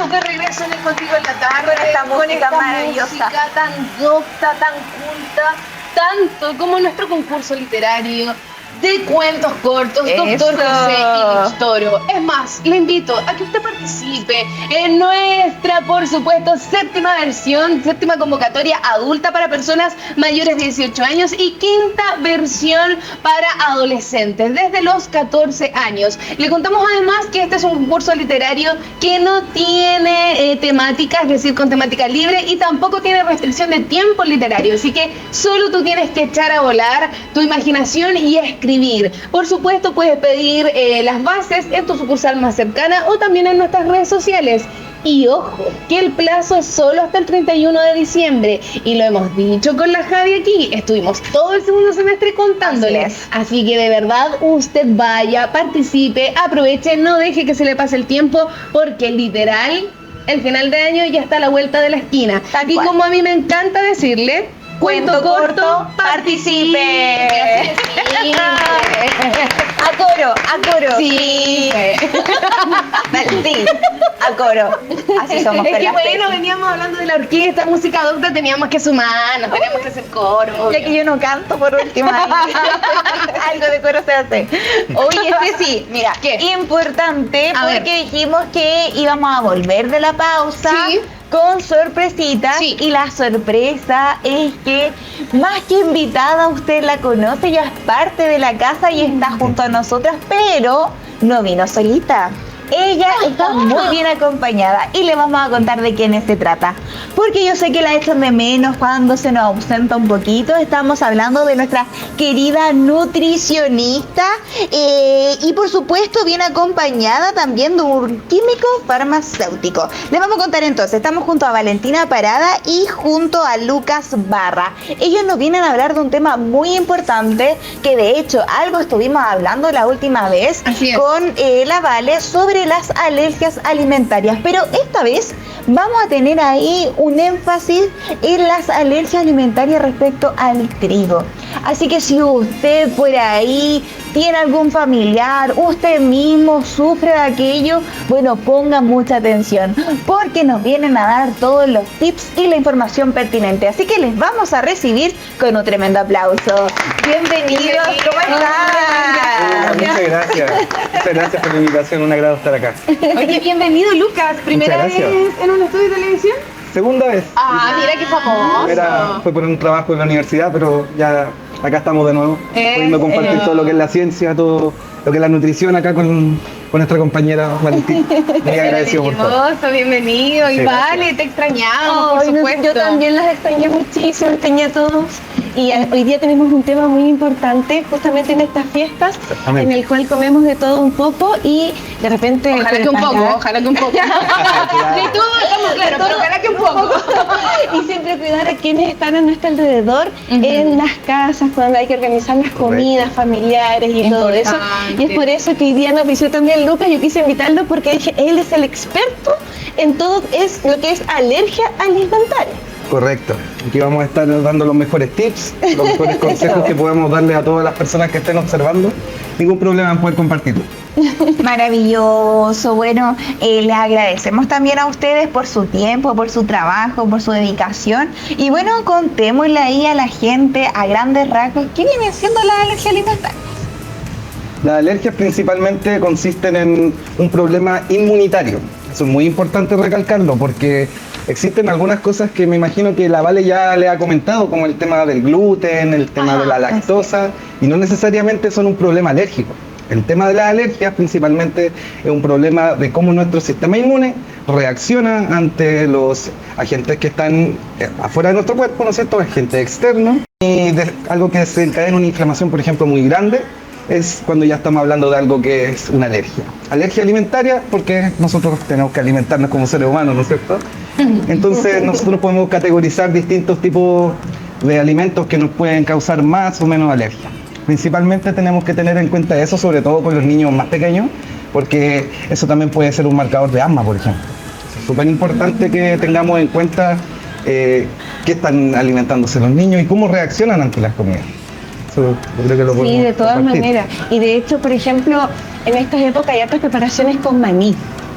estamos de regreso en el Contigo en la Tarde. Con esta música maravillosa. Música tan docta, tan culta, tanto como nuestro concurso literario de cuentos cortos, Doctor José y Luis Toro. Es más, le invito a que usted participe en nuestra, por supuesto, séptima convocatoria adulta para personas mayores de 18 años y quinta versión para adolescentes desde los 14 años. Le contamos además que este es un concurso literario que no tiene temática, es decir, con temática libre, y tampoco tiene restricción de tiempo literario, así que solo tú tienes que echar a volar tu imaginación y escribir. Por supuesto, puedes pedir las bases en tu sucursal más cercana o también en nuestras redes sociales. Y ojo, que el plazo es solo hasta el 31 de diciembre. Y lo hemos dicho con la Javi aquí. Estuvimos todo el segundo semestre contándoles. Así que de verdad, usted vaya, participe, aproveche, no deje que se le pase el tiempo, porque literal, el final de año ya está a la vuelta de la esquina. Y como a mí me encanta decirle, cuento corto, participe. A coro. Sí. Sí, a coro. Así somos. Es que bueno, veníamos hablando de la orquesta, música docta, teníamos que sumarnos, teníamos que hacer coro. Ya que yo no canto por última vez. Algo de coro se hace. Oye, sí, mira, ¿qué? Importante, porque dijimos que íbamos a volver de la pausa. Sí. Con sorpresitas, sí. Y la sorpresa es que más que invitada usted la conoce, ya es parte de la casa y está junto a nosotras, pero no vino solita. Ella está muy bien acompañada y le vamos a contar de quiénes se trata. Porque yo sé que la echan de menos cuando se nos ausenta un poquito. Estamos hablando de nuestra querida nutricionista y por supuesto bien acompañada también de un químico farmacéutico. Les vamos a contar entonces, estamos junto a Valentina Parada y junto a Lucas Barra. Ellos nos vienen a hablar de un tema muy importante que de hecho algo estuvimos hablando la última vez con la Vale sobre las alergias alimentarias, pero esta vez vamos a tener ahí un énfasis en las alergias alimentarias respecto al trigo. Así que si usted por ahí tiene algún familiar, usted mismo sufre de aquello, bueno, ponga mucha atención, porque nos vienen a dar todos los tips y la información pertinente. Así que les vamos a recibir con un tremendo aplauso. Bienvenidos, ¿cómo están? Muchas gracias. Muchas gracias por la invitación, un agrado estar acá. Oye, bienvenido, Lucas. ¿Primera vez en un estudio de televisión? Segunda vez. Ah, mira qué famoso. Fue por un trabajo en la universidad, pero ya acá estamos de nuevo, pudiendo compartir todo lo que es la ciencia, todo lo que es la nutrición acá con nuestra compañera Valentina. Muy agradecido por todo. Bienvenido. Y Vale, te extrañamos, por supuesto. Yo también las extrañé muchísimo, extrañé a todos. Y hoy día tenemos un tema muy importante justamente en estas fiestas, en el cual comemos de todo un poco y de repente... Ojalá que un poco. De todo estamos claros, pero ojalá que un poco. Y siempre cuidar a quienes están a nuestro alrededor, en las casas, cuando hay que organizar las comidas familiares y todo eso. Y es por eso que hoy día nos visitó también Lucas. Yo quise invitarlo porque dije, él es el experto en todo lo que es alergia alimentaria. Correcto. Aquí vamos a estar dando los mejores tips, los mejores consejos que podemos darle a todas las personas que estén observando. Ningún problema en poder compartirlo. Maravilloso. Bueno, les agradecemos también a ustedes por su tiempo, por su trabajo, por su dedicación. Y bueno, contémosle ahí a la gente a grandes rasgos qué vienen siendo las alergias alimentarias. Las alergias principalmente consisten en un problema inmunitario. Eso es muy importante recalcarlo porque existen algunas cosas que me imagino que la Vale ya le ha comentado, como el tema del gluten, el tema de la lactosa, y no necesariamente son un problema alérgico. El tema de las alergias principalmente es un problema de cómo nuestro sistema inmune reacciona ante los agentes que están afuera de nuestro cuerpo, ¿no es cierto? Agentes externos. Y algo que desencadena una inflamación, por ejemplo, muy grande, es cuando ya estamos hablando de algo que es una alergia. Alergia alimentaria porque nosotros tenemos que alimentarnos como seres humanos, ¿no es cierto? Entonces nosotros podemos categorizar distintos tipos de alimentos que nos pueden causar más o menos alergia. Principalmente tenemos que tener en cuenta eso, sobre todo con los niños más pequeños, porque eso también puede ser un marcador de asma, por ejemplo. Es súper importante que tengamos en cuenta qué están alimentándose los niños y cómo reaccionan ante las comidas. Yo creo que lo sí, de todas compartir. maneras. Y de hecho, por ejemplo, en estas épocas hay otras preparaciones con maní.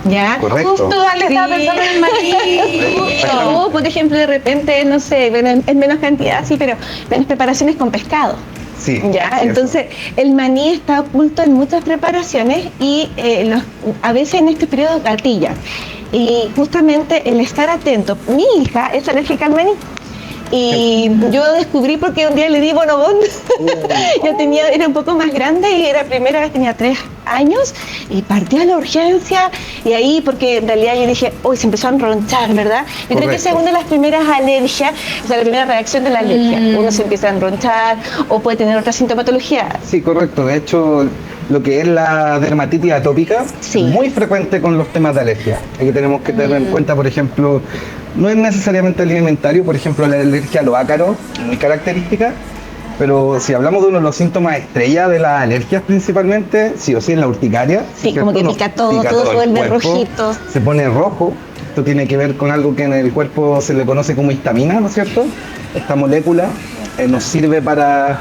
¿Ya? Correcto. Justo Ale estaba pensando en el maní. O, por ejemplo, de repente, no sé, bueno, en menos cantidad, sí, pero menos preparaciones con pescado. Sí. ¿Ya? sí, Entonces, el maní está oculto en muchas preparaciones y a veces en este periodo gatilla. Y justamente el estar atento, mi hija es alérgica al maní. Y yo descubrí porque un día le di bonobón. Era un poco más grande y era la primera vez, tenía 3 años y partí a la urgencia y ahí porque en realidad yo dije, uy, se empezó a enronchar, ¿verdad? Yo creo que esa es una de las primeras alergias, o sea, la primera reacción de la alergia. Uno se empieza a enronchar o puede tener otra sintomatología. Sí, correcto. De hecho, lo que es la dermatitis atópica Sí. es muy frecuente con los temas de alergia. Aquí tenemos que tener en cuenta, por ejemplo, no es necesariamente alimentario, por ejemplo, la alergia a los ácaros, muy característica, pero si hablamos de uno de los síntomas estrella de las alergias principalmente, sí o sí es la urticaria. Sí, como que pica todo el vuelve cuerpo, rojito. se pone rojo. Esto tiene que ver con algo que en el cuerpo se le conoce como histamina, ¿no es cierto? Esta molécula nos sirve para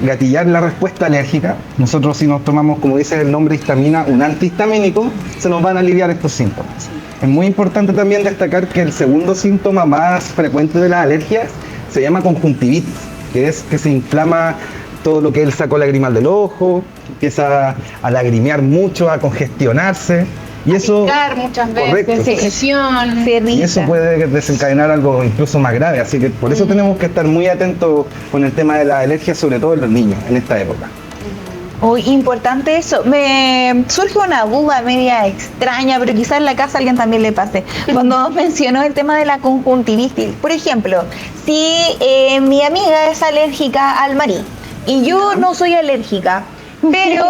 gatillar la respuesta alérgica. Nosotros si nos tomamos, como dice el nombre histamina, un antihistamínico, se nos van a aliviar estos síntomas. Es muy importante también destacar que el segundo síntoma más frecuente de las alergias se llama conjuntivitis, que es que se inflama todo lo que es el saco lagrimal del ojo, empieza a lagrimear mucho, a congestionarse. Y eso, Picar muchas veces, correcto. secreción. Y eso puede desencadenar algo incluso más grave, así que por eso tenemos que estar muy atentos con el tema de las alergias, sobre todo en los niños, en esta época. Muy importante eso. Me surge una duda media extraña, pero quizás en la casa a alguien también le pase. Cuando mencionó el tema de la conjuntivitis, por ejemplo, si mi amiga es alérgica al maní y yo no soy alérgica, pero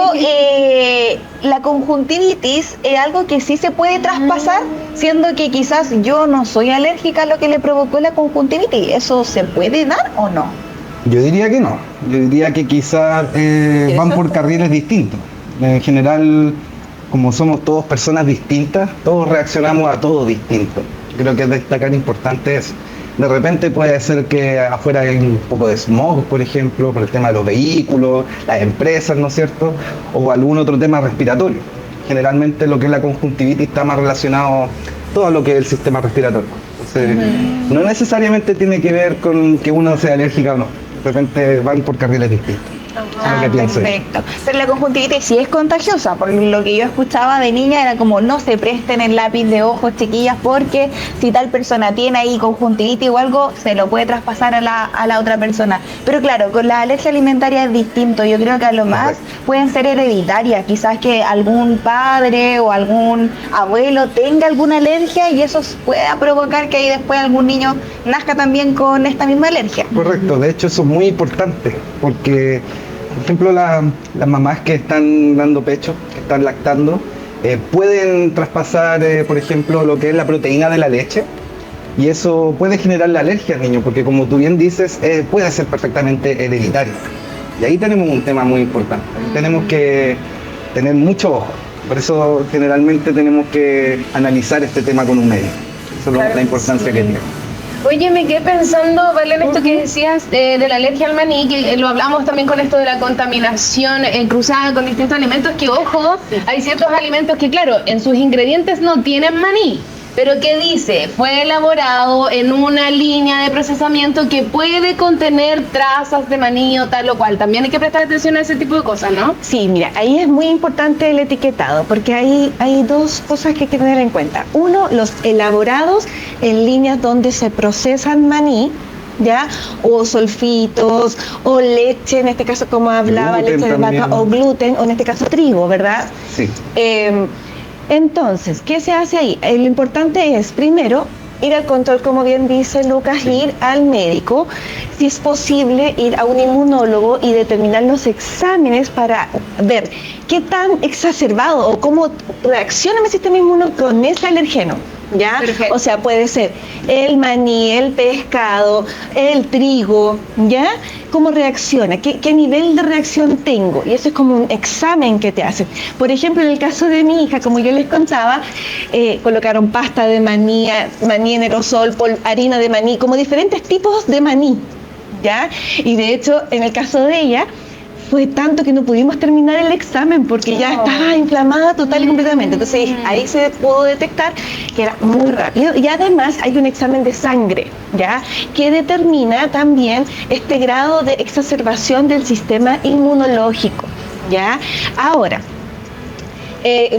la conjuntivitis es algo que sí se puede traspasar, siendo que quizás yo no soy alérgica a lo que le provocó la conjuntivitis. ¿Eso se puede dar o no? Yo diría que no, yo diría que quizás van por carriles distintos. En general, como somos todos personas distintas, todos reaccionamos a todo distinto. Creo que es destacar importante eso. De repente puede ser que afuera hay un poco de smog, por ejemplo, por el tema de los vehículos, las empresas, ¿no es cierto? O algún otro tema respiratorio. Generalmente lo que es la conjuntivitis está más relacionado todo lo que es el sistema respiratorio. Entonces, no necesariamente tiene que ver con que uno sea alérgica o no. De repente van por carriles distintos. Es lo que pienso yo. Perfecto. Pero la conjuntivitis sí es contagiosa, porque lo que yo escuchaba de niña era como no se presten el lápiz de ojos, chiquillas, porque si tal persona tiene ahí conjuntivitis o algo, se lo puede traspasar a la otra persona. Pero claro, con la alergia alimentaria es distinto. Yo creo que a lo más pueden ser hereditarias. Quizás que algún padre o algún abuelo tenga alguna alergia y eso pueda provocar que ahí después algún niño nazca también con esta misma alergia. Correcto, de hecho eso es muy importante, porque por ejemplo las mamás que están dando pecho, que están lactando, pueden traspasar, por ejemplo, lo que es la proteína de la leche, y eso puede generar la alergia al niño, porque como tú bien dices, puede ser perfectamente hereditario. Y ahí tenemos un tema muy importante, tenemos que tener mucho ojo, por eso generalmente tenemos que analizar este tema con un médico, eso es la importancia que tiene. Oye, me quedé pensando, Vale, en esto que decías de la alergia al maní, que lo hablamos también con esto de la contaminación cruzada con distintos alimentos, que ojo, hay ciertos alimentos que claro, en sus ingredientes no tienen maní, pero que dice, fue elaborado en una línea de procesamiento que puede contener trazas de maní o tal o cual. También hay que prestar atención a ese tipo de cosas, ¿no? Sí, mira, ahí es muy importante el etiquetado, porque hay dos cosas que hay que tener en cuenta. Uno, los elaborados en líneas donde se procesan maní, ¿ya? O sulfitos, o leche, en este caso como hablaba, Gluten leche de vaca, también. o gluten, o en este caso trigo, ¿verdad? Sí. Entonces, ¿qué se hace ahí? Lo importante es, primero, ir al control, como bien dice Lucas, ir al médico, si es posible, ir a un inmunólogo y determinar los exámenes para ver qué tan exacerbado o cómo reacciona mi sistema inmune con ese alergeno. ¿Ya? Perfecto. O sea, puede ser el maní, el pescado, el trigo, ¿ya? ¿Cómo reacciona? ¿Qué nivel de reacción tengo? Y eso es como un examen que te hacen. Por ejemplo, en el caso de mi hija, como yo les contaba, colocaron pasta de maní, maní en aerosol, harina de maní, como diferentes tipos de maní, ¿ya? Y de hecho, en el caso de ella, fue tanto que no pudimos terminar el examen porque ya estaba inflamada total y completamente. Entonces ahí se pudo detectar que era muy rápido, y además hay un examen de sangre, ¿ya?, que determina también este grado de exacerbación del sistema inmunológico, ¿ya? Ahora,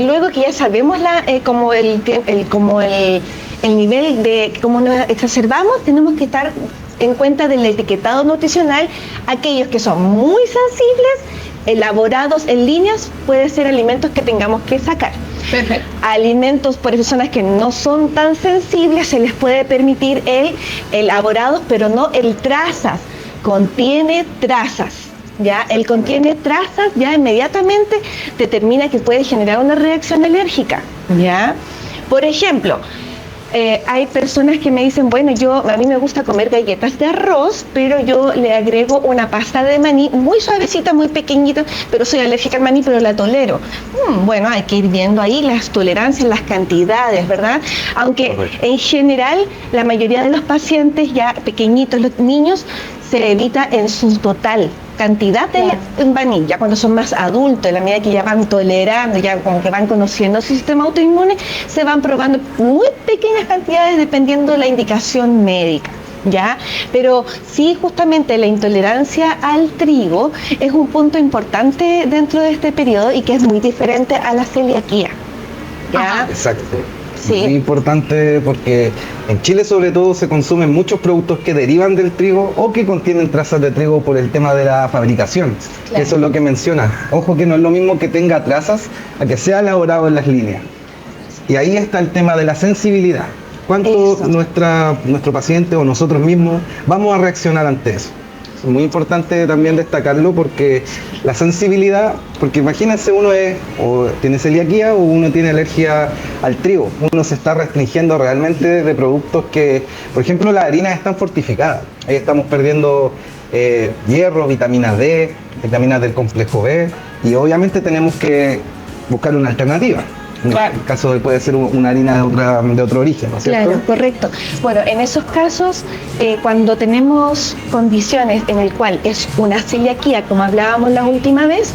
luego que ya sabemos el nivel de cómo nos exacerbamos, tenemos que estar en cuenta del etiquetado nutricional. Aquellos que son muy sensibles, elaborados en líneas, puede ser alimentos que tengamos que sacar. Perfecto. Alimentos por personas que no son tan sensibles, se les puede permitir el elaborados, pero no el trazas. Contiene trazas. Ya, el contiene trazas ya inmediatamente determina que puede generar una reacción alérgica. ¿Ya? Por ejemplo, hay personas que me dicen, bueno, a mí me gusta comer galletas de arroz, pero yo le agrego una pasta de maní muy suavecita, muy pequeñita, pero soy alérgica al maní, pero la tolero. Bueno, hay que ir viendo ahí las tolerancias, las cantidades, ¿verdad? Aunque en general la mayoría de los pacientes ya pequeñitos, los niños, se evita en su total cantidad de maní. Ya cuando son más adultos, en la medida que ya van tolerando, ya como que van conociendo su sistema autoinmune, se van probando muy pequeñas cantidades dependiendo de la indicación médica, ¿ya? Pero sí, justamente la intolerancia al trigo es un punto importante dentro de este periodo y que es muy diferente a la celiaquía, ¿ya? Exacto. Sí. Muy importante porque en Chile sobre todo se consumen muchos productos que derivan del trigo o que contienen trazas de trigo por el tema de la fabricación. Claro. Eso es lo que menciona. Ojo que no es lo mismo que tenga trazas a que sea elaborado en las líneas. Y ahí está el tema de la sensibilidad. ¿Cuánto nuestro paciente o nosotros mismos vamos a reaccionar ante eso? Es muy importante también destacarlo porque la sensibilidad, porque imagínense, uno o tiene celiaquía o uno tiene alergia al trigo, uno se está restringiendo realmente de productos que, por ejemplo, las harinas están fortificadas, ahí estamos perdiendo hierro, vitamina D, vitaminas del complejo B, y obviamente tenemos que buscar una alternativa. Claro. En el caso de puede ser una harina de otro origen, ¿no es cierto? Claro, correcto. Bueno, en esos casos, cuando tenemos condiciones en el cual es una celiaquía, como hablábamos la última vez,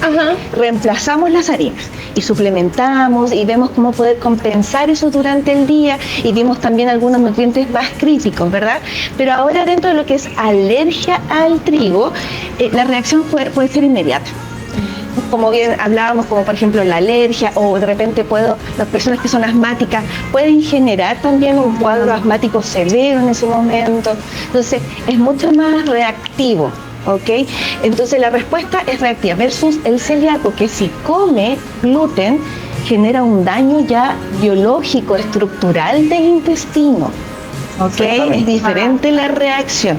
reemplazamos las harinas y suplementamos y vemos cómo poder compensar eso durante el día, y vimos también algunos nutrientes más críticos, ¿verdad? Pero ahora, dentro de lo que es alergia al trigo, la reacción puede ser inmediata. Como bien hablábamos, como por ejemplo la alergia, o de repente las personas que son asmáticas pueden generar también un cuadro asmático severo en ese momento. Entonces es mucho más reactivo, ¿ok? Entonces la respuesta es reactiva versus el celíaco, que si come gluten genera un daño ya biológico, estructural del intestino, ¿ok? Es diferente la reacción.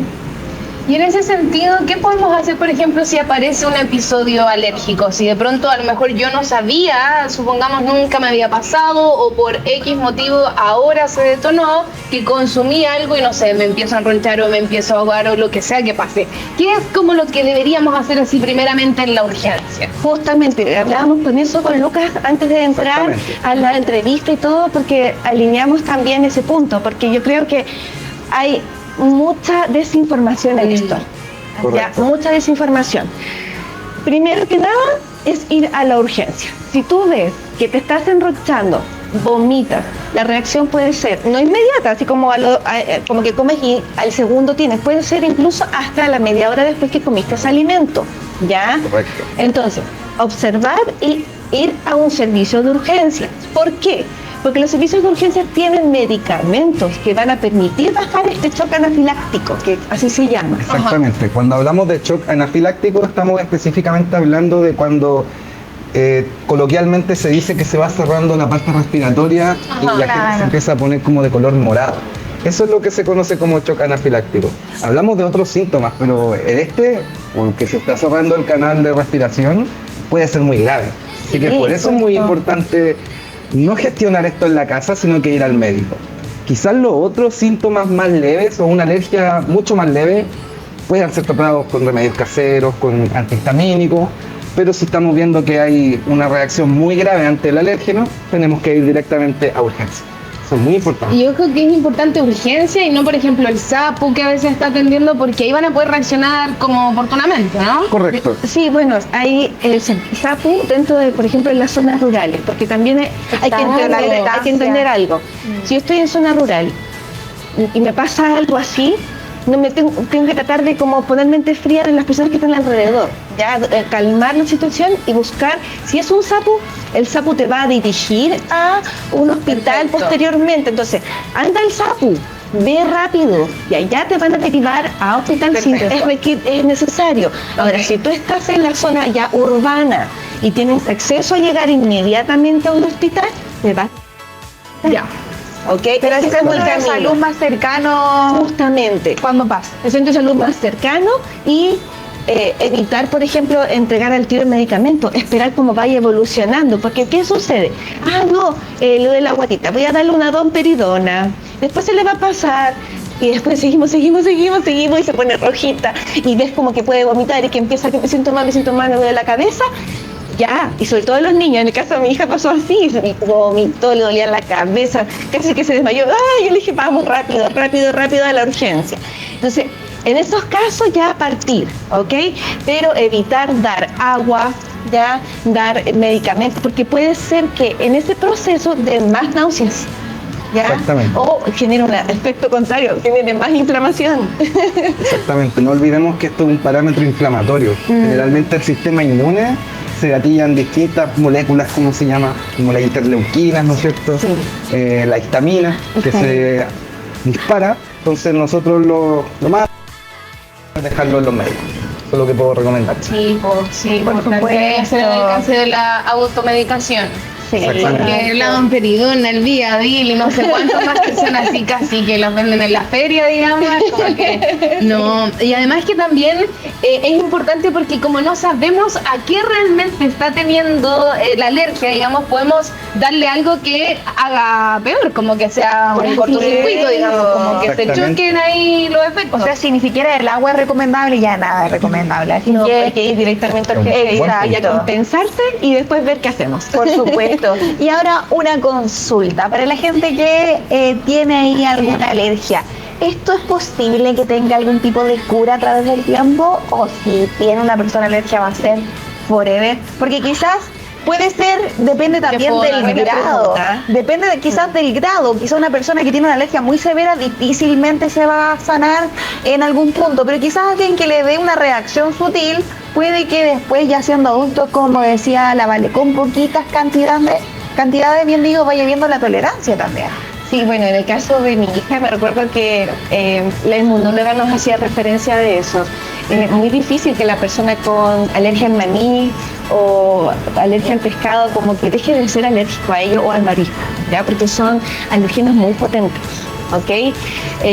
Y en ese sentido, ¿qué podemos hacer, por ejemplo, si aparece un episodio alérgico? Si de pronto a lo mejor yo no sabía, supongamos nunca me había pasado, o por X motivo ahora se detonó, que consumí algo y no sé, me empiezo a enronchar o me empiezo a ahogar o lo que sea que pase. ¿Qué es como lo que deberíamos hacer así primeramente en la urgencia? Justamente, hablábamos con eso con Lucas antes de entrar a la entrevista y todo, porque alineamos también ese punto, porque yo creo que hay mucha desinformación en esto. Ya, mucha desinformación. Primero que nada es ir a la urgencia. Si tú ves que te estás enrochando, vomitas, la reacción puede ser no inmediata, así como como que comes y al segundo tienes, puede ser incluso hasta la media hora después que comiste ese alimento, ¿ya? Correcto. Entonces, observar y ir a un servicio de urgencia. ¿Por qué? Porque los servicios de urgencia tienen medicamentos que van a permitir bajar este shock anafiláctico, que así se llama. Exactamente. Cuando hablamos de shock anafiláctico, estamos específicamente hablando de cuando coloquialmente se dice que se va cerrando la parte respiratoria y la gente se empieza a poner como de color morado. Eso es lo que se conoce como shock anafiláctico. Hablamos de otros síntomas, pero porque se está cerrando el canal de respiración, puede ser muy grave. Así que por eso es muy importante no gestionar esto en la casa, sino que ir al médico. Quizás los otros síntomas más leves o una alergia mucho más leve puedan ser tratados con remedios caseros, con antihistamínicos, pero si estamos viendo que hay una reacción muy grave ante el alérgeno, tenemos que ir directamente a urgencia. Eso es muy importante. Y ojo que es importante urgencia y no, por ejemplo, el sapo que a veces está atendiendo, porque ahí van a poder reaccionar como oportunamente, ¿no? Correcto. Sí, bueno, hay el SAPU dentro de, por ejemplo, en las zonas rurales, porque también hay que entender algo. Si yo estoy en zona rural y me pasa algo así, no me tengo que tratar de como poner mente fría en las personas que están alrededor, ya calmar la situación y buscar, si es un SAPU, el SAPU te va a dirigir a un hospital posteriormente. Entonces, anda el SAPU, ve rápido y allá te van a derivar a hospital si es necesario. Ahora, si tú estás en la zona ya urbana y tienes acceso a llegar inmediatamente a un hospital, te vas Ya. ¿ok? Pero ese Ese centro el de camino. salud más cercano, Justamente. ¿cuándo pasa? El centro de salud más cercano y evitar, por ejemplo, entregar al tiro el medicamento, esperar cómo vaya evolucionando, porque ¿qué sucede? Lo de la guatita, voy a darle una domperidona, después se le va a pasar, y después seguimos y se pone rojita, y ves como que puede vomitar y que empieza que me siento mal, me duele la cabeza. Ya, y sobre todo los niños, en el caso de mi hija pasó así, se vomitó, le dolía la cabeza, casi que se desmayó. Yo le dije, vamos rápido a la urgencia. Entonces, en esos casos ya partir, ¿ok? Pero evitar dar agua, ya dar medicamentos, porque puede ser que en ese proceso de más náuseas, ¿ya? Exactamente. O genere un efecto contrario, genere más inflamación. Exactamente, no olvidemos que esto es un parámetro inflamatorio. Generalmente el sistema inmune se gatillan distintas moléculas, ¿cómo se llama? Como las interleuquinas, ¿no es cierto? Sí. La histamina, que se dispara. Entonces nosotros lo más es dejarlo en los médicos. Eso es lo que puedo recomendar. Sí, por importante supuesto. hacer el alcance de la automedicación. Sí. Exactamente. Que la domperidona, el Viadil y no sé cuántas más que son así casi que los venden en la feria, digamos, como que no. Y además que también es importante porque como no sabemos a qué realmente está teniendo la alergia, digamos, podemos darle algo que haga peor, como que sea un cortocircuito, digamos, como que se Exactamente. choquen ahí los efectos. O sea, si ni siquiera el agua es recomendable, ya nada es recomendable. Así No, que, hay que ir directamente al Buen jefe y punto. ya compensarse y después ver qué hacemos. por supuesto. Y ahora una consulta para la gente que tiene ahí alguna alergia. ¿Esto es posible que tenga algún tipo de cura a través del tiempo? ¿O si tiene una persona alergia va a ser forever? Porque quizás puede ser, depende también del buena grado. pregunta. Depende quizás del grado. Quizás una persona que tiene una alergia muy severa difícilmente se va a sanar en algún punto. Pero quizás alguien que le dé una reacción sutil puede que después, ya siendo adulto, como decía la Vale, con poquitas cantidades, bien digo, vaya viendo la tolerancia también. Sí, bueno, en el caso de mi hija me recuerdo que la inmunóloga nos hacía referencia de eso. Es muy difícil que la persona con alergia al maní o alergia al pescado como que deje de ser alérgico a ello o al marisco, ¿ya? Porque son alergenos muy potentes. ¿Ok?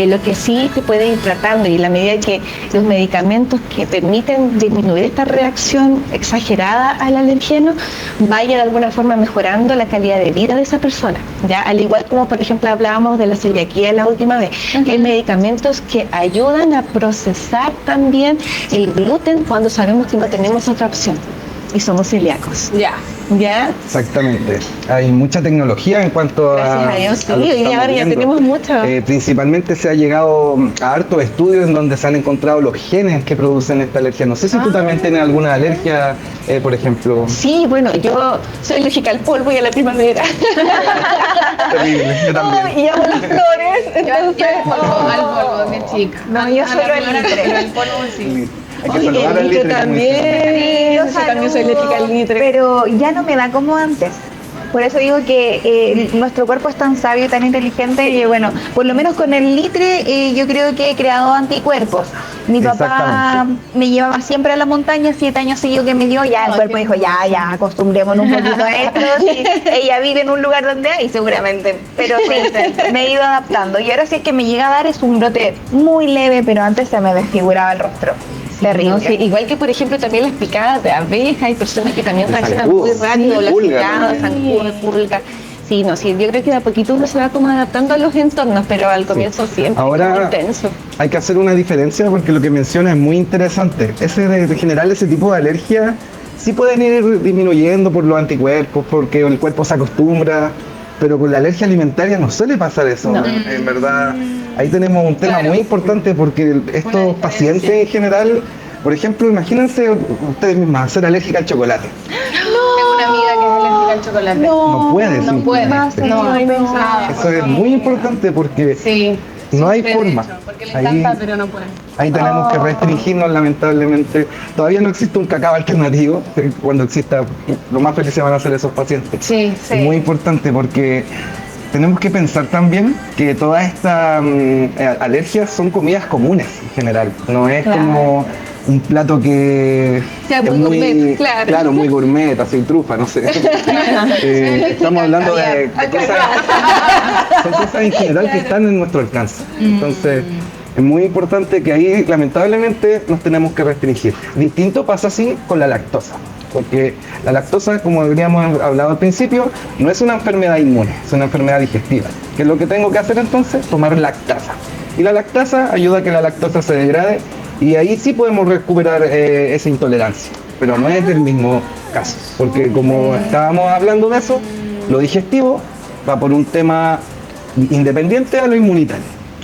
Lo que sí se puede ir tratando y la medida que los medicamentos que permiten disminuir esta reacción exagerada al alergeno vaya de alguna forma mejorando la calidad de vida de esa persona, ¿ya? Al igual como por ejemplo hablábamos de la celiaquía la última vez, hay medicamentos que ayudan a procesar también el gluten cuando sabemos que no tenemos otra opción y somos celíacos. ¿Ya? Exactamente. Hay mucha tecnología en cuanto Gracias a Dios, sí, lo que hoy día estamos ahora ya viendo. tenemos mucho. Principalmente se ha llegado a hartos estudios en donde se han encontrado los genes que producen esta alergia. No sé si tú también tienes alguna alergia, por ejemplo. Sí, bueno, yo soy alérgica al polvo y a la primavera. Terrible, yo también. Y amo las flores, entonces... al polvo de chica. No, yo A solo la el flora, litre. pero el polvo sí. Hay que Ay, saludar el al litre litre, como dicen. también. Yo Salud, también soy alérgica al litre. Pero ya no me da como antes. Por eso digo que nuestro cuerpo es tan sabio y tan inteligente que, bueno, por lo menos con el litre yo creo que he creado anticuerpos. Mi papá Exactamente. me llevaba siempre a la montaña, 7 años seguidos que me dio, ya el cuerpo dijo, ya, acostumbrémonos un poquito a esto. Sí, ella vive en un lugar donde hay, seguramente. Pero sí, me he ido adaptando. Y ahora si es que me llega a dar es un brote muy leve, pero antes se me desfiguraba el rostro. Terrible. No, sí, igual que por ejemplo también las picadas de abeja, hay personas que también De reaccionan muy zancudo, rápido, las pulga picadas, también. zancudo, pulga. Sí, no, sí, yo creo que de a poquito uno se va como adaptando a los entornos, pero al comienzo siempre Ahora- es intenso. Hay que hacer una diferencia porque lo que menciona es muy interesante. Ese de generar ese tipo de alergia sí pueden ir disminuyendo por los anticuerpos, porque el cuerpo se acostumbra, pero con la alergia alimentaria no suele pasar eso. No. En verdad, ahí tenemos un tema muy importante porque estos pacientes en general, por ejemplo, imagínense ustedes mismas ser alérgica al chocolate. Tengo una amiga que es alérgica al chocolate. No puede, No puede. Nada. Eso es muy importante porque Sí. no hay Sufre de forma. hecho, porque le Ahí- encanta, pero no puede. Ahí tenemos que restringirnos, lamentablemente. Todavía no existe un cacao alternativo. Cuando exista, lo más felices van a ser esos pacientes. Sí, Es muy importante porque tenemos que pensar también que todas estas alergias son comidas comunes en general. No es como un plato que Sea es muy gourmet, claro. muy gourmet, así trufa, no sé. Estamos hablando de cosas, son cosas en general que están en nuestro alcance. Entonces, es muy importante que ahí, lamentablemente, nos tenemos que restringir. Distinto pasa así con la lactosa. Porque la lactosa, como habíamos hablado al principio, no es una enfermedad inmune, es una enfermedad digestiva. ¿Qué es lo que tengo que hacer entonces? Tomar lactasa. Y la lactasa ayuda a que la lactosa se degrade y ahí sí podemos recuperar esa intolerancia. Pero no es del mismo caso, porque como estábamos hablando de eso, lo digestivo va por un tema independiente a lo inmunitario.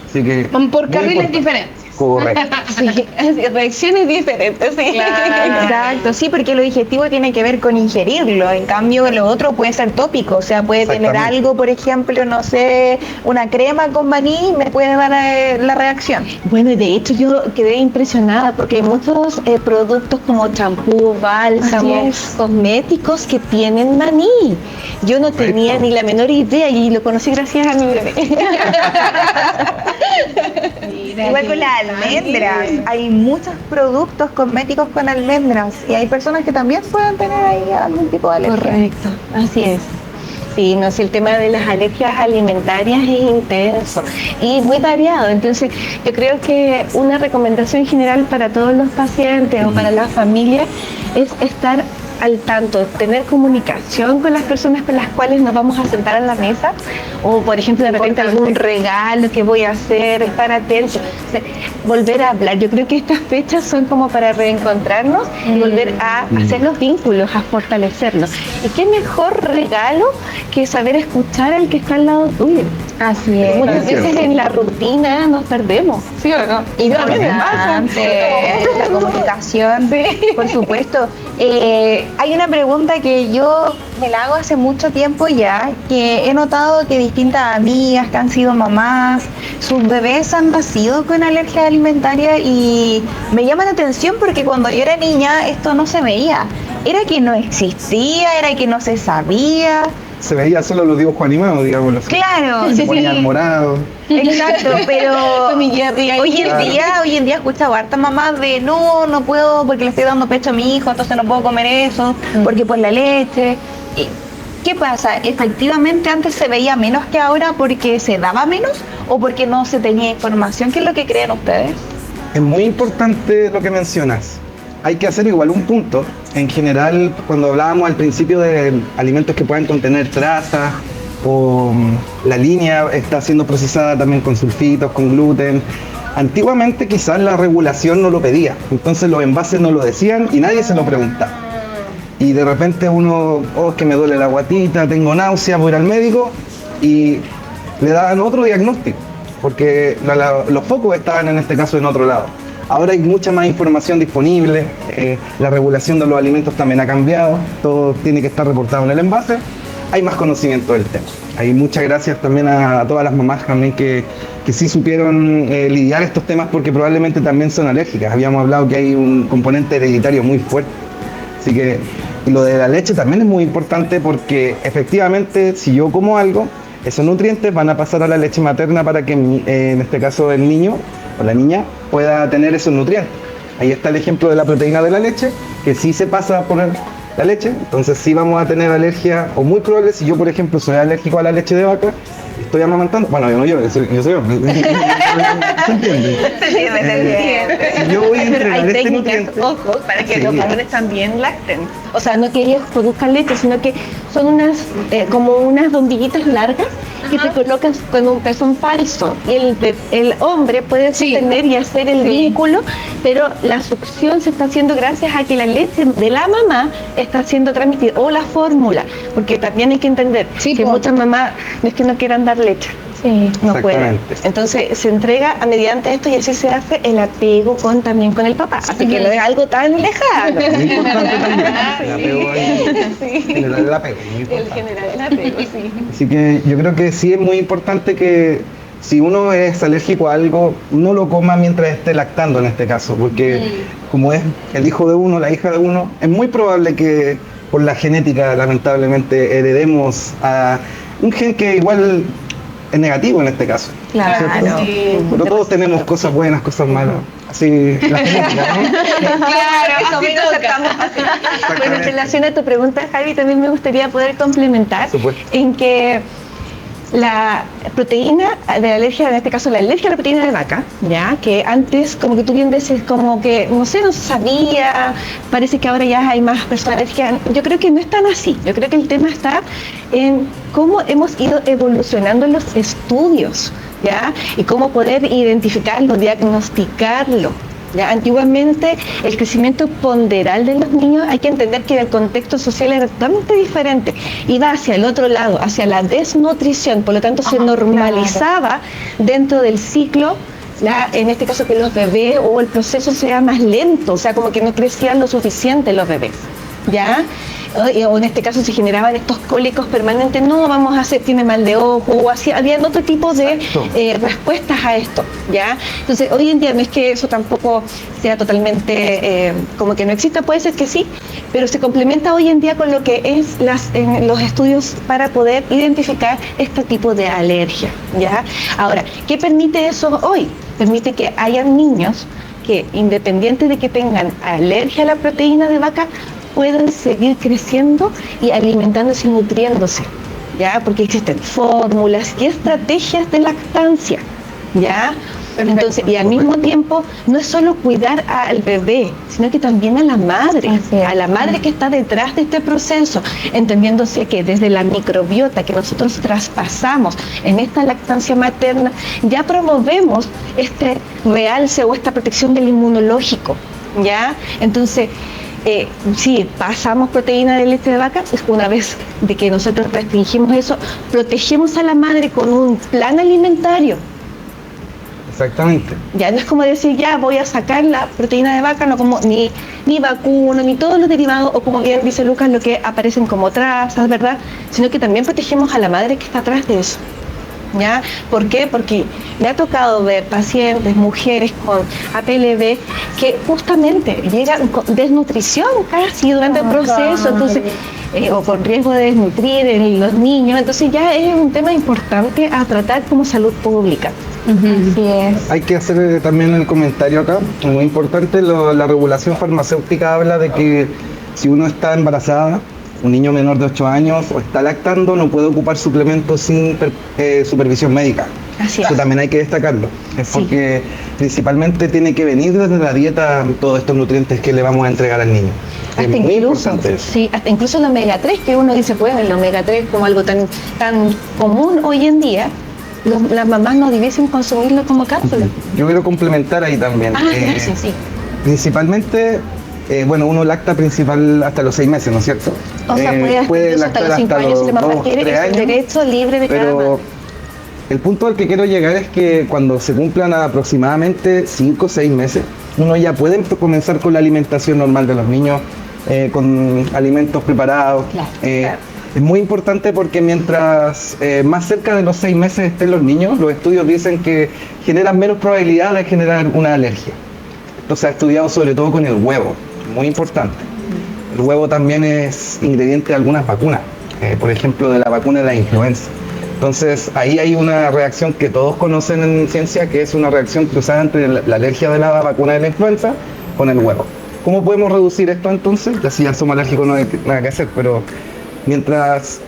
Así que Van por muy carriles importante. diferentes. Correcto. Sí, reacciones diferentes, sí. Claro. Exacto, sí, porque lo digestivo tiene que ver con ingerirlo, en cambio lo otro puede ser tópico, o sea, puede tener Exactamente. algo, por ejemplo, no sé, una crema con maní, me puede dar la reacción. Bueno, y de hecho yo quedé impresionada porque hay muchos productos como champú, Así bálsamos, es. cosméticos que tienen maní. Yo no tenía ni la menor idea y lo conocí gracias a mi bebé. Mira, Igual qué con las almendras, interesante. hay muchos productos cosméticos con almendras y hay personas que también pueden tener ahí algún tipo de alergia. Correcto, así es. Sí, no sé, el tema de las alergias alimentarias es intenso y muy variado. Entonces, yo creo que una recomendación general para todos los pacientes o para la familia es estar al tanto, tener comunicación con las personas con las cuales nos vamos a sentar a la mesa, o por ejemplo de repente algún regalo que voy a hacer, estar atentos, o sea, volver a hablar. Yo creo que estas fechas son como para reencontrarnos y volver a hacer los vínculos, a fortalecerlos. Y qué mejor regalo que saber escuchar al que está al lado tuyo. Así es. Muchas veces en la rutina nos perdemos, ¿sí o no? Y a mí me pasa. Importante, la comunicación, por supuesto. Hay una pregunta que yo me la hago hace mucho tiempo ya, que he notado que distintas amigas que han sido mamás, sus bebés han nacido con alergia alimentaria y me llama la atención porque cuando yo era niña esto no se veía. Era que no existía, era que no se sabía. Se veía solo los dibujos animados, digamos. Los Claro, se ponían morados. exacto, pero Tommy Jerry ahí. hoy en día he escuchado hartas mamás de no puedo porque le estoy dando pecho a mi hijo, entonces no puedo comer eso, porque por la leche. Y, ¿qué pasa? ¿Efectivamente antes se veía menos que ahora porque se daba menos o porque no se tenía información? ¿Qué es lo que creen ustedes? Es muy importante lo que mencionas. Hay que hacer igual un punto. En general, cuando hablábamos al principio de alimentos que puedan contener trazas o la línea está siendo procesada también con sulfitos, con gluten. Antiguamente quizás la regulación no lo pedía, entonces los envases no lo decían y nadie se lo preguntaba. Y de repente uno, es que me duele la guatita, tengo náuseas, voy al médico y le daban otro diagnóstico, porque los focos estaban en este caso en otro lado. Ahora hay mucha más información disponible, la regulación de los alimentos también ha cambiado, todo tiene que estar reportado en el envase, hay más conocimiento del tema. Hay muchas gracias también a todas las mamás también que sí supieron lidiar estos temas porque probablemente también son alérgicas. Habíamos hablado que hay un componente hereditario muy fuerte. Así que lo de la leche también es muy importante porque efectivamente si yo como algo, esos nutrientes van a pasar a la leche materna para que en este caso el niño o la niña pueda tener esos nutrientes. Ahí está el ejemplo de la proteína de la leche, que sí se pasa por la leche, entonces sí vamos a tener alergia, o muy probable, si yo por ejemplo soy alérgico a la leche de vaca, estoy amamantando, bueno, yo soy hombre. ¿Se entiende? Se entiende. Si yo voy a Pero hay entregar este técnicas, nutriente, ojo, para que Sí. los hombres también lacten. o sea, no que ellos produzcan leche, sino que son unas, como unas bombillitas largas que te colocas con un pezón falso. Y el hombre puede sostener y hacer el vínculo, pero la succión se está haciendo gracias a que la leche de la mamá está siendo transmitida, o la fórmula, porque también hay que entender que muchas mamás no es que no quieran dar leche. Sí, no pueden. Entonces se entrega mediante esto y así se hace el apego también con el papá. Así que no es algo tan lejano. Muy importante también. El apego generar el apego. El generar el apego, sí. Así que yo creo que sí es muy importante que si uno es alérgico a algo, no lo coma mientras esté lactando en este caso, porque como es el hijo de uno, la hija de uno, es muy probable que por la genética lamentablemente heredemos a un gen que igual es negativo en este caso. Claro. Pero todos tenemos cosas buenas, cosas malas. Así la genética, ¿no? Claro, así aceptamos. Bueno, en relación a tu pregunta, Javi, también me gustaría poder complementar en que la proteína de la alergia, en este caso la alergia a la proteína de vaca, ya que antes, como que tú bien dices, como que no sé, no se sabía, parece que ahora ya hay más personas alérgicas. Yo creo que no es tan así. Yo creo que el tema está en cómo hemos ido evolucionando en los estudios, ya, y cómo poder identificarlo, diagnosticarlo. Ya, antiguamente el crecimiento ponderal de los niños, hay que entender que el contexto social era totalmente diferente, iba hacia el otro lado, hacia la desnutrición, por lo tanto se normalizaba dentro del ciclo, en este caso que los bebés o el proceso sea más lento, o sea, como que no crecían lo suficiente los bebés, ¿ya? O en este caso se generaban estos cólicos permanentes, no, vamos a hacer, tiene mal de ojo, o así, había otro tipo de respuestas a esto, ¿ya? Entonces, hoy en día no es que eso tampoco sea totalmente como que no exista, puede ser que sí, pero se complementa hoy en día con lo que es en los estudios para poder identificar este tipo de alergia, ¿ya? Ahora, ¿qué permite eso hoy? Permite que hayan niños que, independiente de que tengan alergia a la proteína de vaca, puedan seguir creciendo y alimentándose y nutriéndose, ¿ya? Porque existen fórmulas y estrategias de lactancia, ¿ya? Entonces, y al mismo tiempo, no es solo cuidar al bebé, sino que también a la madre que está detrás de este proceso, entendiéndose que desde la microbiota que nosotros traspasamos en esta lactancia materna, ya promovemos este realce o esta protección del inmunológico, ¿ya? Entonces, sí, pasamos proteína de leche de vaca, es una vez de que nosotros restringimos eso, protegemos a la madre con un plan alimentario. Exactamente. Ya no es como decir, ya voy a sacar la proteína de vaca, no como ni vacuno, ni todos los derivados, o como bien dice Lucas, lo que aparecen como trazas, ¿verdad? Sino que también protegemos a la madre que está atrás de eso. ¿Ya? ¿Por qué? Porque me ha tocado ver pacientes, mujeres con APLB que justamente llegan con desnutrición casi durante el proceso, entonces, o con riesgo de desnutrir en los niños, entonces ya es un tema importante a tratar como salud pública. Así es. Hay que hacer también el comentario acá, muy importante, la regulación farmacéutica habla de que si uno está embarazada, un niño menor de 8 años o está lactando, no puede ocupar suplementos sin supervisión médica. Así es. Eso también hay que destacarlo. Es porque principalmente tiene que venir desde la dieta todos estos nutrientes que le vamos a entregar al niño. Hasta es muy incluso, importante eso. sí, hasta incluso el omega 3, que uno dice, pues el omega 3 como algo tan común hoy en día, las mamás no debiesen consumirlo como cápsula. Yo quiero complementar ahí también. Gracias, sí. Principalmente, bueno, uno lacta principal hasta los 6 meses, ¿no es cierto? O sea, puede lactar hasta los 5 años, si la mamá quiere, es un derecho libre de cada madre. El punto al que quiero llegar es que cuando se cumplan aproximadamente 5 o 6 meses, uno ya puede comenzar con la alimentación normal de los niños, con alimentos preparados. Claro. Es muy importante porque mientras más cerca de los 6 meses estén los niños, los estudios dicen que generan menos probabilidad de generar una alergia. Esto se ha estudiado sobre todo con el huevo, muy importante. El huevo también es ingrediente de algunas vacunas, por ejemplo de la vacuna de la influenza. Entonces ahí hay una reacción que todos conocen en ciencia, que es una reacción cruzada entre la alergia de la vacuna de la influenza con el huevo. ¿Cómo podemos reducir esto entonces? Ya si ya somos alérgicos no hay nada que hacer, pero mientras,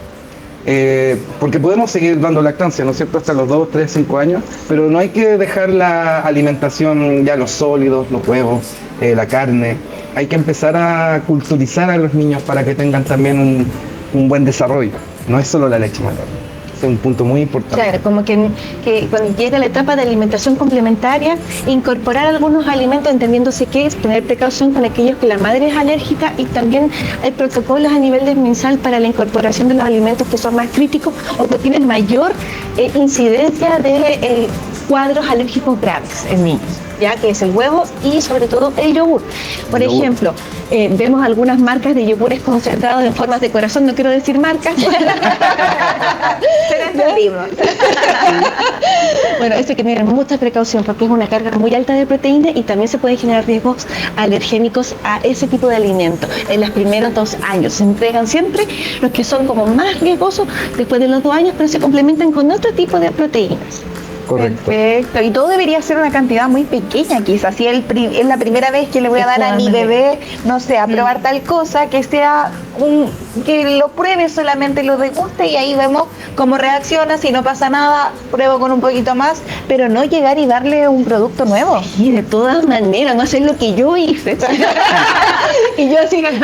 porque podemos seguir dando lactancia, ¿no es cierto?, hasta los 2, 3, 5 años, pero no hay que dejar la alimentación, ya los sólidos, los huevos, la carne, hay que empezar a culturizar a los niños para que tengan también un buen desarrollo. No es solo la leche materna. Es un punto muy importante. Claro, como que cuando llega la etapa de alimentación complementaria, incorporar algunos alimentos, entendiéndose que es tener precaución con aquellos que la madre es alérgica, y también hay protocolos a nivel de MinSal para la incorporación de los alimentos que son más críticos o que tienen mayor incidencia de cuadros alérgicos graves en niños, ya que es el huevo y sobre todo el yogur. Por ejemplo, vemos algunas marcas de yogures concentrados en formas de corazón, no quiero decir marcas. Pero entendimos. Bueno, eso hay que tener mucha precaución porque es una carga muy alta de proteína y también se pueden generar riesgos alergénicos a ese tipo de alimentos. En los primeros 2 años se entregan siempre los que son como más riesgosos después de los 2 años, pero se complementan con otro tipo de proteínas. Correcto. Perfecto. Y todo debería ser una cantidad muy pequeña, quizás. Si es la primera vez que le voy a dar a mi bebé, no sé, a probar tal cosa, que sea que lo pruebe solamente, lo deguste y ahí vemos cómo reacciona. Si no pasa nada, pruebo con un poquito más, pero no llegar y darle un producto nuevo. Y de todas maneras, no hacer lo que yo hice. Y yo así, un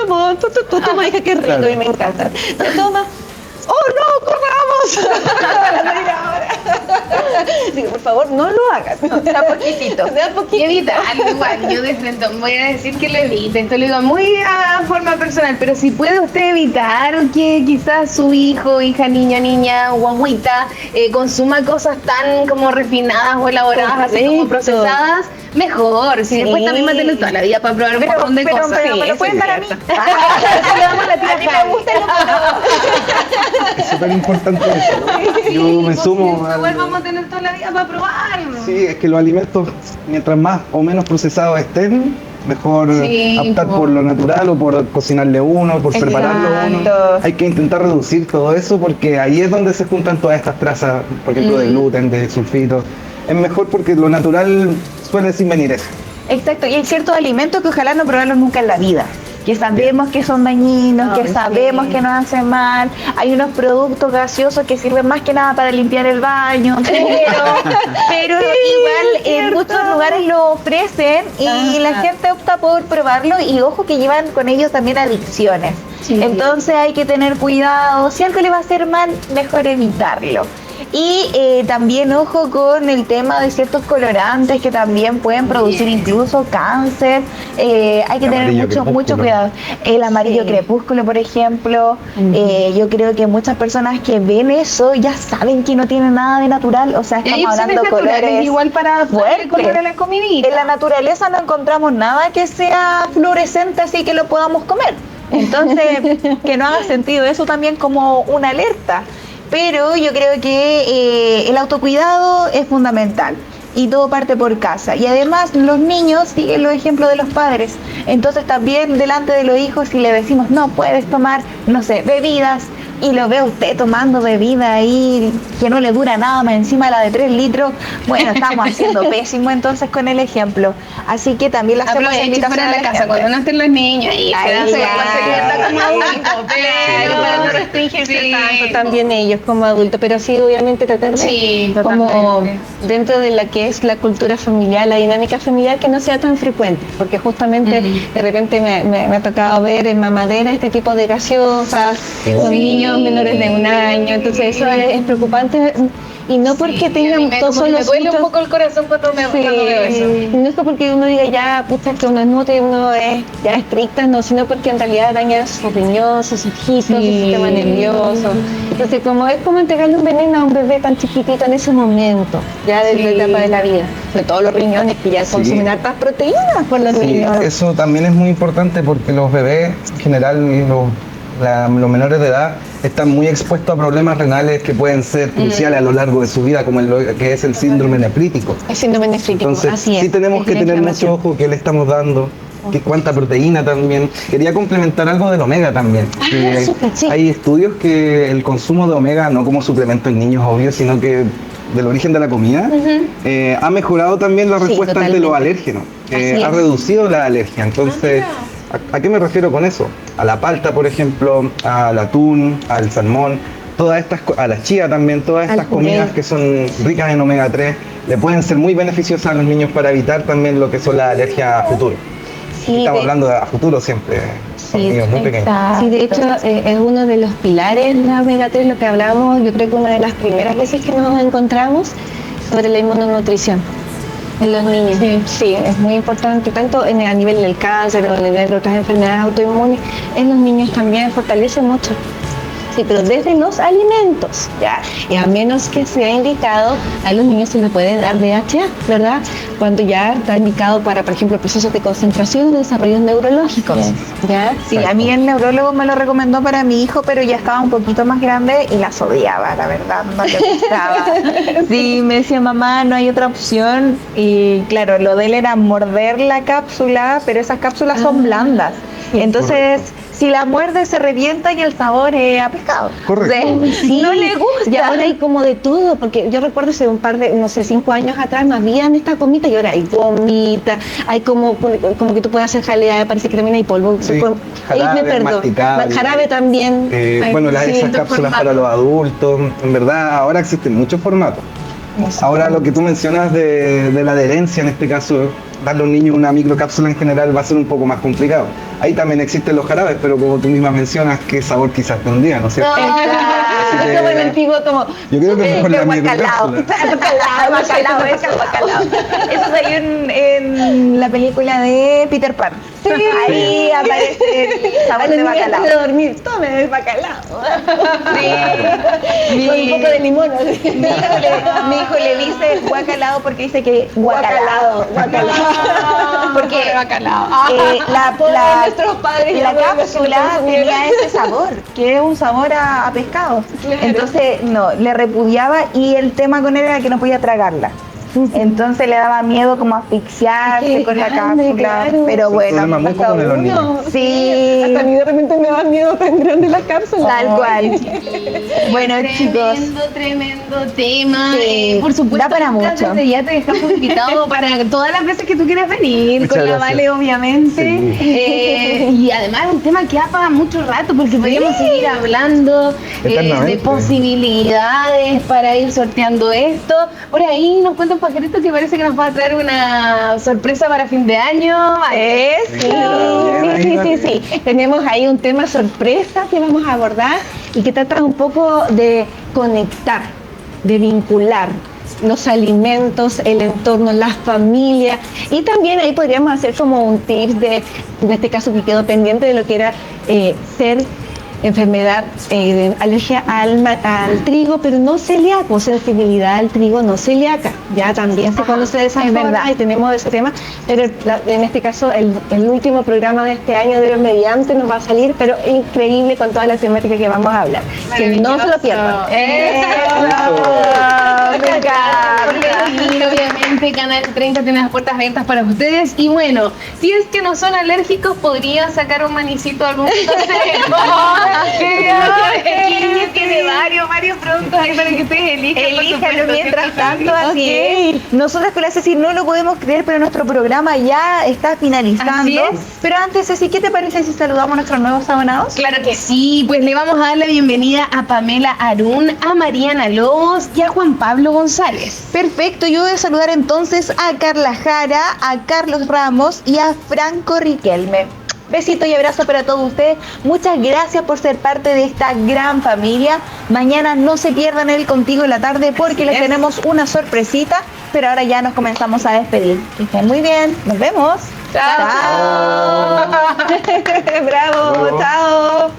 bono, toma, hija, qué rico, Claro. y me encanta. Toma. ¡Oh, no, corramos! Digo, por favor, no lo hagas. De a poquitito. De a poquito. Y evitarlo igual, yo de frente voy a decir que lo evite, esto lo digo muy a forma personal, pero si puede usted evitar que quizás su hijo, hija, niño, niña, guaguita, consuma cosas tan como refinadas o elaboradas, así como Correcto. procesadas, mejor. Si Sí. después también mantener toda la vida para probar un montón de cosas. Pero Sí, me lo eso pueden es dar a mí. cierto. Le damos la tía A mí me Javi. gusta el Es súper importante eso. Yo me sumo Igual vamos a tener toda la vida para probarlo. Sí, es que los alimentos, mientras más o menos procesados estén, mejor Sí, optar po. por lo natural o por cocinarle uno, por prepararlo uno. Exacto. Hay que intentar reducir todo eso porque ahí es donde se juntan todas estas trazas, por ejemplo, de gluten, de sulfitos. Es mejor porque lo natural suele sin venir eso. Exacto, y hay ciertos alimentos que ojalá no probarlos nunca en la vida, que sabemos que son dañinos, que sí. sabemos que nos hacen mal. Hay unos productos gaseosos que sirven más que nada para limpiar el baño, pero igual en muchos lugares lo ofrecen y la gente opta por probarlo, y ojo que llevan con ellos también adicciones. Sí. Entonces hay que tener cuidado, si algo le va a hacer mal, mejor evitarlo. Y también ojo con el tema de ciertos colorantes que también pueden producir incluso cáncer. Hay que El tener amarillo mucho crepúsculo. cuidado. El amarillo Sí. crepúsculo, por ejemplo. Yo creo que muchas personas que ven eso ya saben que no tiene nada de natural. O sea, Y hay estamos opciones hablando de naturales colores igual para darle fuertes. color a la comidita. En la naturaleza no encontramos nada que sea fluorescente así que lo podamos comer. Entonces, que no haga sentido eso también como una alerta. Pero yo creo que el autocuidado es fundamental y todo parte por casa. Y además los niños siguen los ejemplos de los padres. Entonces también delante de los hijos, si le decimos no puedes tomar, no sé, bebidas, y lo ve usted tomando bebida ahí que no le dura nada, más encima la de 3 litros, bueno, estamos haciendo pésimo entonces con el ejemplo. Así que también le hacemos la Aproveche invitación fuera a de la la casa gente. cuando no estén los niños y Ahí se hace ya. cualquier libertad como adulto, pero Para no restringirse sí, tanto también ellos como adultos, pero sí obviamente tratar de Sí, como totalmente. dentro de la que es la cultura familiar, la dinámica familiar, que no sea tan frecuente, porque justamente de repente me ha tocado ver en mamadera este tipo de gaseosas con niños menores de 1 año, entonces eso es preocupante. Y no porque tengan todos me los duele un gustos- poco el corazón cuando veo eso. no es porque uno diga ya, puta, que uno es nutri, uno es ya estricta, no, sino porque en realidad daña su riñón, sus ojitos, su sistema nervioso. Entonces, como es como entregarle un veneno a un bebé tan chiquitito en ese momento, ya desde la etapa de la vida. Sobre todo los riñones que ya consumen hartas proteínas por los Sí, niños. eso también es muy importante porque los bebés, en general los menores de edad, están muy expuestos a problemas renales que pueden ser cruciales a lo largo de su vida, como que es el síndrome nefrítico. El síndrome nefrítico, Entonces, así es. sí tenemos es que la tener inflamación. mucho ojo qué le estamos dando, cuánta proteína también. Quería complementar algo del omega también. Que súper, sí. Hay estudios que el consumo de omega, no como suplemento en niños, obvio, sino que del origen de la comida, ha mejorado también la Sí, respuesta ante los totalmente. alérgenos. Así Ha es. reducido la alergia. Entonces, ¿a qué me refiero con eso? A la palta, por ejemplo, al atún, al salmón, a la chía también, todas estas Al puré. comidas que son ricas en omega 3 le pueden ser muy beneficiosas a los niños para evitar también lo que son las alergias a futuro. Sí, Estamos hablando a futuro siempre, con Sí, niños muy pequeños. Sí, de hecho es uno de los pilares de la omega 3, lo que hablamos, yo creo que una de las primeras veces que nos encontramos sobre la inmunonutrición en los niños. Sí, es muy importante, tanto a nivel del cáncer o a nivel de otras enfermedades autoinmunes, en los niños también fortalece mucho. Sí, pero desde los alimentos, ¿ya? Y a menos que sea indicado, a los niños se les puede dar DHA, ¿verdad? Cuando ya está indicado para, por ejemplo, procesos de concentración y desarrollos neurológicos, ¿ya? Sí, a mí el neurólogo me lo recomendó para mi hijo, pero ya estaba un poquito más grande y las odiaba, la verdad, no le gustaba. Sí, me decía, mamá, no hay otra opción. Y claro, lo de él era morder la cápsula, pero esas cápsulas son blandas. Entonces, si la muerde se revienta y el sabor es a pescado. Correcto. Sí, no le gusta. Y ahora hay como de todo, porque yo recuerdo hace un par de, no sé, 5 años atrás no habían esta gomita y ahora hay gomita, hay como que tú puedes hacer jalea, parece que también hay polvo. Sí, jarabe, masticable. Jarabe también. Bueno, esas distintos cápsulas formatos. para los adultos, en verdad ahora existen muchos formatos. Ahora lo que tú mencionas de la adherencia, en este caso, darle a un niño una microcápsula en general va a ser un poco más complicado. Ahí también existen los jarabes, pero como tú misma mencionas, qué sabor quizás tendría, ¿no es cierto? Así que- Como el antiguo, como Yo creo que mejor la Guacalao. microcápsula. Bacalao, eso es bacalao. Eso salió en la película de Peter Pan. Ahí aparece el sabor de bacalao. de dormir, tome el bacalao. Sí. Con un poco de limón. así. Mi hijo le dice guacalao porque dice que guacalao. Porque la Nuestros padres la ya no cápsula lo tenía ese sabor, que es un sabor a pescado. Claro. Entonces, no, le repudiaba y el tema con él era que no podía tragarla. Entonces le daba miedo como asfixiarse Qué con la grande, cápsula. claro. Pero Un bueno, problema muy hasta común en los uno. niños. Sí, Hasta a mí de repente me da miedo tan grande la cápsula. tal cual. Bueno, chicos. Tremendo tema. Sí, Por supuesto, da para Lucas, mucho. desde ya te dejamos invitado para todas las veces que tú quieras venir, Muchas con la gracias. Vale, obviamente. Sí. Y además es un tema que da para mucho rato, porque podríamos seguir hablando de Eternamente. posibilidades para ir sorteando esto. Por ahí nos cuenta un pajarito que parece que nos va a traer una sorpresa para fin de año. Vale. Sí. Tenemos ahí un tema sorpresa que vamos a abordar y que trata un poco de conectar, de vincular los alimentos, el entorno, las familias, y también ahí podríamos hacer como un tips en este caso que quedó pendiente de lo que era ser enfermedad de alergia al trigo, pero no celíaco, sensibilidad al trigo no celíaca. Ya también se conoce de esa Es forma verdad. y tenemos ese tema, pero en este caso el último programa de este año de Dios mediante nos va a salir, pero increíble con toda la temática que vamos a hablar. Que no se lo pierdan. Me encanta. Y obviamente Canal 30 tiene las puertas abiertas para ustedes. Y bueno, si es que no son alérgicos, podrían sacar un manicito algún tiene varios productos ahí para que ustedes elijan. por Elíjalo supuesto, mientras ¿cierto? tanto, así es. Nosotras con la Ceci no lo podemos creer, pero nuestro programa ya está finalizando. Así es. Pero antes, Ceci, ¿qué te parece si saludamos a nuestros nuevos abonados? Claro que sí, pues le vamos a dar la bienvenida a Pamela Arún, a Mariana Lobos y a Juan Pablo González. Perfecto, yo voy a saludar entonces a Carla Jara, a Carlos Ramos y a Franco Riquelme. Besito y abrazo para todos ustedes. Muchas gracias por ser parte de esta gran familia. Mañana no se pierdan el Contigo en la tarde porque les tenemos una sorpresita. Pero ahora ya nos comenzamos a despedir. Que estén muy bien. Nos vemos. Chao. Chao. Bravo, Bravo. chao.